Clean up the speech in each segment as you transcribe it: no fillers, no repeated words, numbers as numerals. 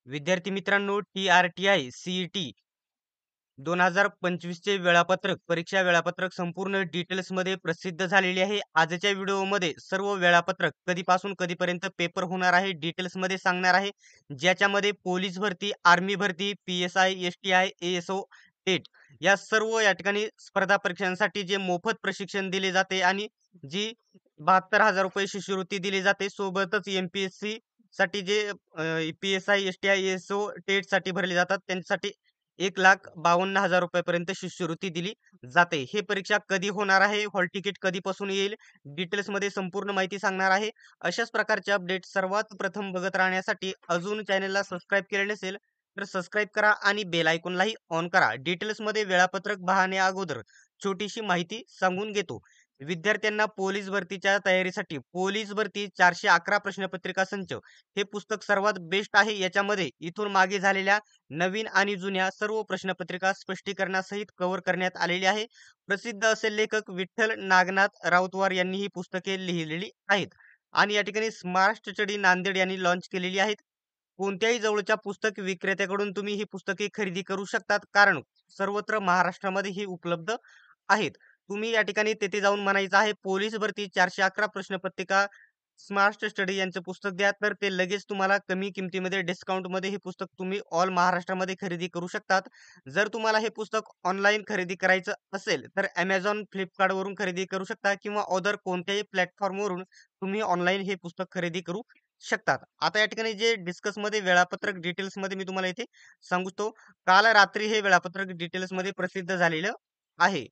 विद्यार्थी मित्रांनो, TRTI CET 2025 चे वेळापत्रक, परीक्षा वेळापत्रक संपूर्ण डिटेल्समध्ये प्रसिद्ध झालेले आहे. आजच्या व्हिडिओमध्ये सर्व वेळापत्रक कधीपासून कधीपर्यंत पेपर होणार आहे डिटेल्समध्ये सांगणार आहे. ज्याच्यामध्ये पोलीस भरती, आर्मी भरती, PSI, STI, ASO, टेट या सर्व या ठिकाणी स्पर्धा परीक्षांसाठी जे मोफत प्रशिक्षण दिले जाते आणि जी 72,000 रुपये शिष्यवृत्ती दिली जाते, सोबतच MPSC साठी जे PSI, STI, ASO, टेट साठी भरले जातात त्यांच्यासाठी 1,52,000 रुपयापर्यंत शिष्यवृत्ती दिली जाते. हे परीक्षा कधी होणार आहे, हॉल तिकीट कधीपासून येईल, डिटेल्समध्ये संपूर्ण माहिती सांगणार आहे. अशाच प्रकारचे अपडेट सर्वात प्रथम बघत राहण्यासाठी अजून चॅनलला सबस्क्राईब केले नसेल तर सबस्क्राईब करा आणि बेल आयकॉनलाही ऑन करा. डिटेल्समध्ये वेळापत्रक पाहण्या अगोदर छोटीशी माहिती सांगून घेतो. विद्यार्थ्यांना पोलीस भरतीच्या तयारीसाठी पोलीस भरती 411 प्रश्नपत्रिका संच हे पुस्तक सर्वात बेस्ट आहे. याच्यामध्ये इथून मागे झालेल्या नवीन आणि जुन्या सर्व प्रश्नपत्रिका स्पष्टीकरणासहित कव्हर करण्यात आलेली आहे. प्रसिद्ध असे लेखक विठ्ठल नागनाथ राऊतवार यांनी ही पुस्तके लिहिलेली आहेत आणि या ठिकाणी स्मार्ट स्टडी नांदेड यांनी लॉन्च केलेली आहेत. कोणत्याही जवळच्या पुस्तक विक्रेत्याकडून तुम्ही ही पुस्तके खरेदी करू शकतात, कारण सर्वत्र महाराष्ट्रामध्ये ही उपलब्ध आहेत. तुम्ही या ठिकाणी तेथे जाऊन म्हणायचं आहे पोलीस भरती 411 प्रश्नपत्रिका स्मार्ट स्टडी यांचं पुस्तक द्या, तर ते लगेच तुम्हाला कमी किमतीमध्ये डिस्काउंटमध्ये हे पुस्तक तुम्ही ऑल महाराष्ट्रामध्ये खरेदी करू शकतात. जर तुम्हाला हे पुस्तक ऑनलाईन खरेदी करायचं असेल तर Amazon, Flipkartवरून खरेदी करू शकता किंवा अदर कोणत्याही प्लॅटफॉर्मवरून तुम्ही ऑनलाईन हे पुस्तक खरेदी करू शकतात. आता या ठिकाणी जे डिस्कसमध्ये वेळापत्रक डिटेल्समध्ये मी तुम्हाला इथे सांगतो. काल रात्री हे वेळापत्रक डिटेल्समध्ये प्रसिद्ध झालेलं आहे.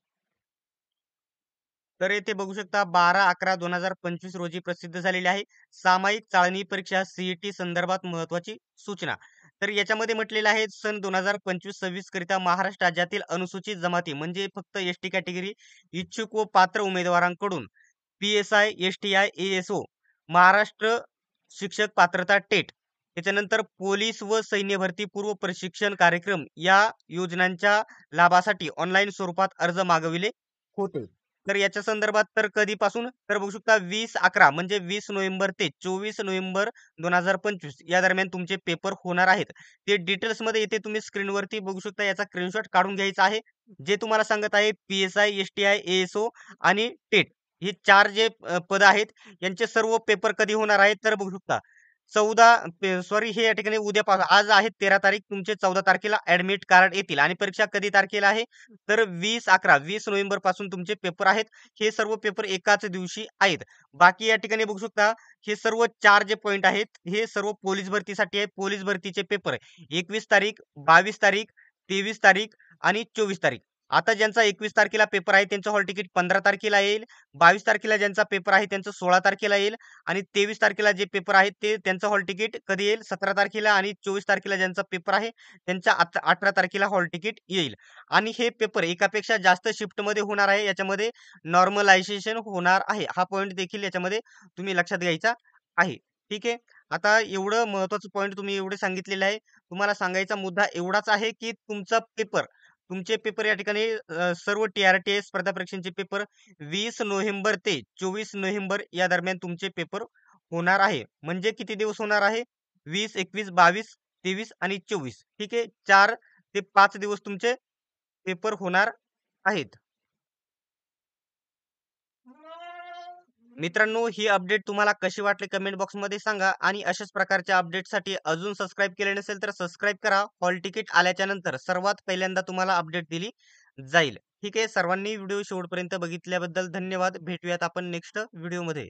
तर येथे बघू शकता 12/11/2025 रोजी प्रसिद्ध झालेली आहे. सामायिक चाळणी परीक्षा CET संदर्भात महत्त्वाची सूचना. तर याच्यामध्ये म्हटलेलं आहे सन 2025-26 करिता महाराष्ट्र राज्यातील अनुसूचित जमाती म्हणजे फक्त ST कॅटेगरी इच्छुक व पात्र उमेदवारांकडून PSI, STI, ASO, महाराष्ट्र शिक्षक पात्रता टेट, त्याच्यानंतर पोलीस व सैन्य भरती पूर्व प्रशिक्षण कार्यक्रम या योजनांच्या लाभासाठी ऑनलाईन स्वरूपात अर्ज मागविले होते. तर याच्या संदर्भात तर कधीपासून तर बघू शकता 20/11 म्हणजे 20 नोव्हेंबर ते 24 नोव्हेंबर 2025 या दरम्यान तुमचे पेपर होणार आहेत. ते डिटेल्समध्ये इथे तुम्ही स्क्रीनवरती बघू शकता. याचा स्क्रीनशॉट काढून घ्यायचा आहे. जे तुम्हाला सांगत आहे PSI, STI, ASO आणि टेट हे 4 जे पद आहेत यांचे सर्व पेपर कधी होणार आहेत तर बघू शकता 14 सॉरी हे या ठिकाणी उद्यापासून आज आहे 13 तारीख, तुमचे 14 तारखेला ऍडमिट कार्ड येतील आणि परीक्षा कधी तारखेला आहे तर 20/11 20 नोव्हेंबर पासून तुमचे पेपर आहेत. हे सर्व पेपर एकाच दिवशी आहेत. बाकी या ठिकाणी बघू शकता हे सर्व 4 जे पॉइंट आहेत हे सर्व पोलीस भरतीसाठी आहे. पोलीस भरतीचे पेपर 21 तारीख, 22 तारीख, 23 तारीख आणि 24 तारीख. आता ज्यांचा 21 तारखेला पेपर आहे त्यांचं हॉल तिकीट 15 तारखेला येईल. 22 तारखेला ज्यांचा पेपर आहे त्यांचं 16 तारखेला येईल आणि 23 तारखेला जे पेपर आहेत ते त्यांचं हॉल तिकीट कधी येईल 17 तारखेला आणि 24 तारखेला ज्यांचा पेपर आहे त्यांच्या 18 तारखेला हॉल तिकीट येईल. आणि हे पेपर एकापेक्षा जास्त शिफ्टमध्ये होणार आहे. याच्यामध्ये नॉर्मलायझेशन होणार आहे. हा पॉइंट देखील याच्यामध्ये तुम्ही लक्षात घ्यायचा आहे. ठीक आहे. आता एवढं महत्त्वाचं पॉइंट तुम्ही एवढे सांगितलेले आहे. तुम्हाला सांगायचा मुद्दा एवढाच आहे की तुमचे पेपर या ठिकाणी सर्व TRTI स्पर्धा परीक्षांचे पेपर 20 नोव्हेंबर ते 24 नोव्हेंबर या दरम्यान तुमचे पेपर होणार आहे. म्हणजे किती दिवस होणार आहे? 20, 21, 22, 23 आणि 24. ठीक आहे. 4 ते 5 दिवस तुमचे पेपर होणार आहेत. मित्रांनो, ही अपडेट तुम्हाला कशी वाटली कमेंट बॉक्समध्ये सांगा आणि अशाच प्रकारच्या अपडेटसाठी अजून सबस्क्राईब केले नसेल तर सबस्क्राईब करा. हॉल तिकीट आल्याच्या नंतर सर्वात पहिल्यांदा तुम्हाला अपडेट दिली जाईल. ठीक आहे. सर्वांनी व्हिडिओ शेवटपर्यंत बघितल्याबद्दल धन्यवाद. भेटूयात आपण नेक्स्ट व्हिडिओमध्ये.